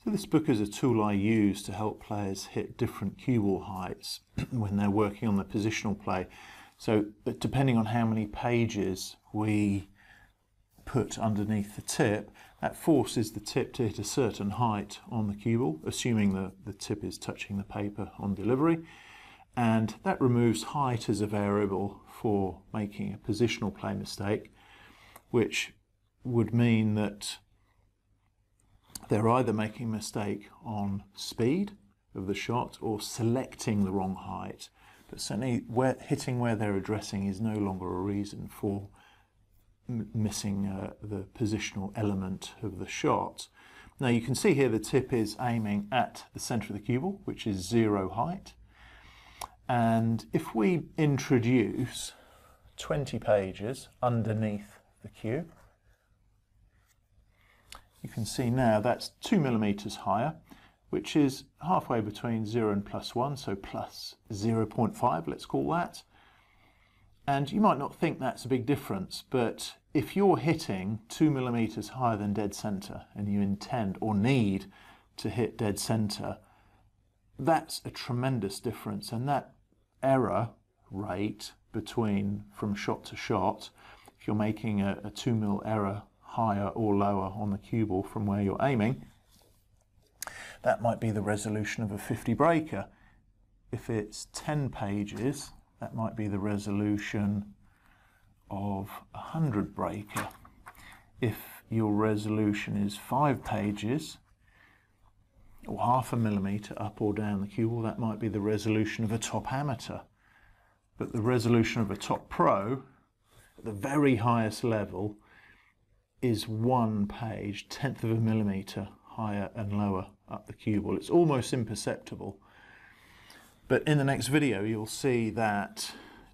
So this book is a tool I use to help players hit different cue ball heights when they're working on the positional play. So depending on how many pages we put underneath the tip, that forces the tip to hit a certain height on the cue ball, assuming the tip is touching the paper on delivery. And that removes height as a variable for making a positional play mistake, which would mean that they're either making a mistake on speed of the shot or selecting the wrong height. But certainly hitting where they're addressing is no longer a reason for missing the positional element of the shot. Now you can see here the tip is aiming at the centre of the cue ball, which is 0 height. And if we introduce 20 pages underneath the cue, you can see now that's 2 millimeters higher, which is halfway between 0 and +1, so plus 0.5, let's call that. And you might not think that's a big difference, but if you're hitting 2 millimeters higher than dead center and you intend or need to hit dead center, that's a tremendous difference. And that error rate from shot to shot, if you're making a 2 mil error higher or lower on the cue ball from where you're aiming, that might be the resolution of a 50 breaker. If it's 10 pages, that might be the resolution of a 100 breaker. If your resolution is 5 pages, or half a millimeter up or down the cue ball, that might be the resolution of a top amateur. But the resolution of a top pro, at the very highest level, is 1 page, 1/10 of a millimeter higher and lower up the cue ball. It's almost imperceptible. But in the next video you'll see that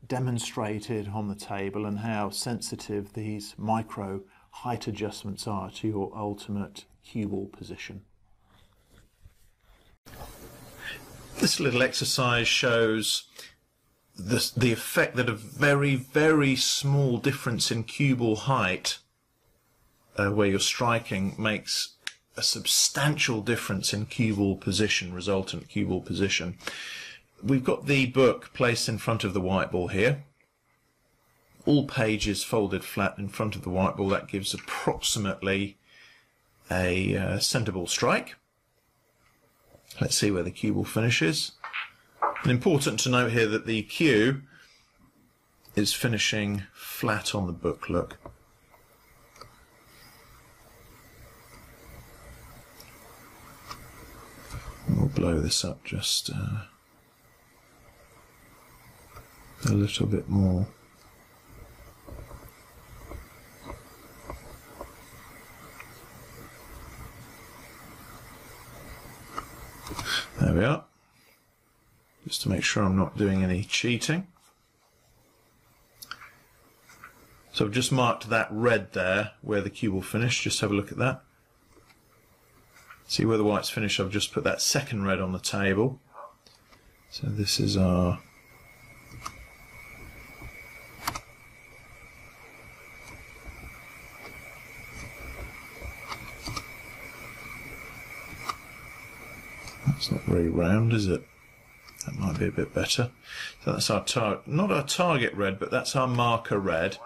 demonstrated on the table and how sensitive these micro height adjustments are to your ultimate cue ball position. This little exercise shows the effect that a very, very small difference in cue ball height where you're striking makes a substantial difference in cue ball position, resultant cue ball position. We've got the book placed in front of the white ball here. All pages folded flat in front of the white ball. That gives approximately a centre ball strike. Let's see where the cue ball finishes. And important to note here that the cue is finishing flat on the book, look. We'll blow this up just a little bit more. There we are. Just to make sure I'm not doing any cheating. So I've just marked that red there where the cue will finish. Just have a look at that. See where the white's finished? I've just put that second red on the table. So this is our It's not very round, is it? That might be a bit better. So that's our target, not our target red, but that's our marker red.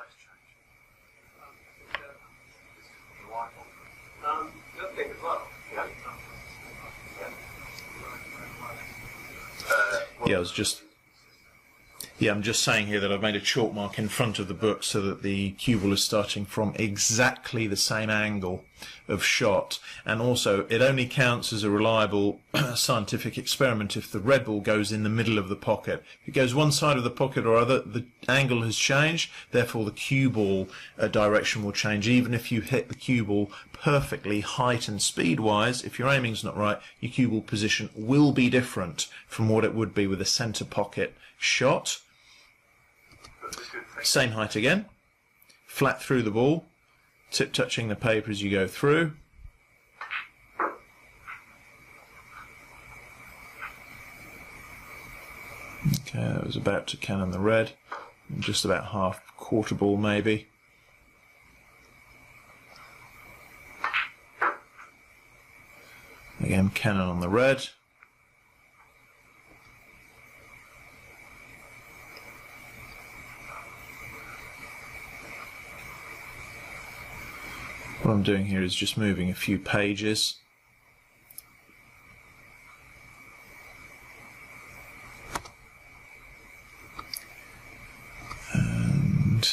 I'm just saying here that I've made a chalk mark in front of the book so that the cue ball is starting from exactly the same angle of shot, and also it only counts as a reliable scientific experiment if the red ball goes in the middle of the pocket. If it goes one side of the pocket or other, the angle has changed, therefore the cue ball direction will change. Even if you hit the cue ball perfectly height and speed wise, if your aiming's not right, your cue ball position will be different from what it would be with a centre pocket shot. Same height again, flat through the ball, tip touching the paper as you go through. Okay, that was about to cannon the red, just about half quarter ball maybe. Again, Canon on the red. What I'm doing here is just moving a few pages. And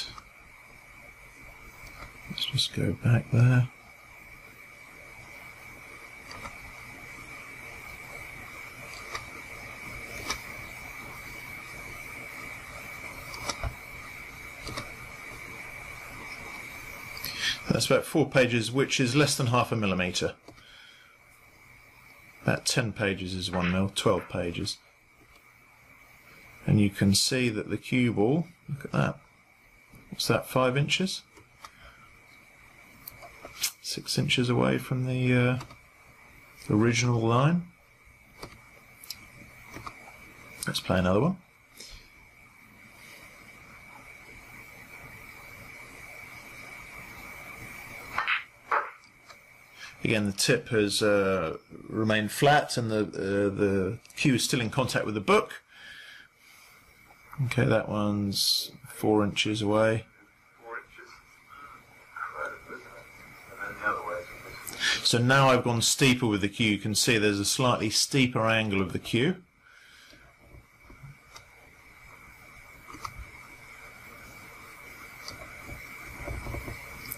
let's just go back there. That's about 4 pages, which is less than half a millimetre. About 10 pages is 1 mil, 12 pages. And you can see that the cue ball, look at that. What's that, 5 inches? 6 inches away from the original line. Let's play another one. Again, the tip has remained flat and the cue is still in contact with the book. Okay, that one's 4 inches away. 4 inches. Incredible, isn't it? And then the other way is so now I've gone steeper with the cue. You can see there's a slightly steeper angle of the cue.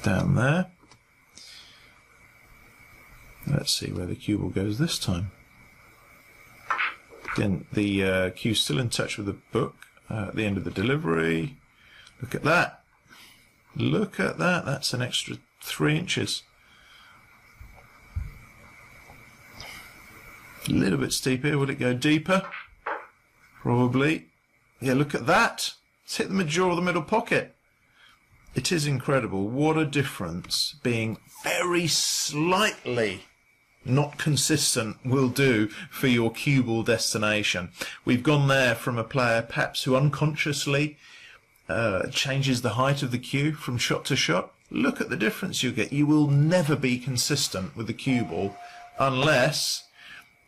Down there. Let's see where the cue ball goes this time. Again, the cue's still in touch with the book at the end of the delivery. Look at that. Look at that. That's an extra 3 inches. A little bit steep here. Will it go deeper? Probably. Yeah, look at that. It's hit the jaw of the middle pocket. It is incredible. What a difference being very slightly not consistent will do for your cue ball destination. We've gone there from a player perhaps who unconsciously changes the height of the cue from shot to shot. Look at the difference you get. You will never be consistent with the cue ball unless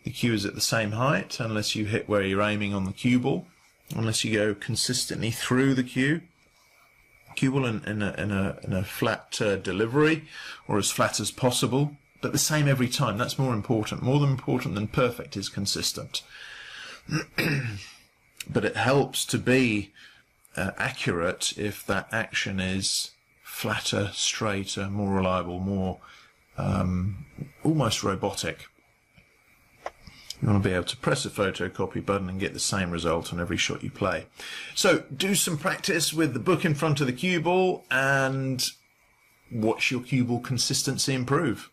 the cue is at the same height, unless you hit where you're aiming on the cue ball, unless you go consistently through the cue ball in a flat delivery, or as flat as possible. But the same every time. That's more important. More important than perfect is consistent. But it helps to be accurate if that action is flatter, straighter, more reliable, more almost robotic. You want to be able to press a photocopy button and get the same result on every shot you play. So do some practice with the book in front of the cue ball and watch your cue ball consistency improve.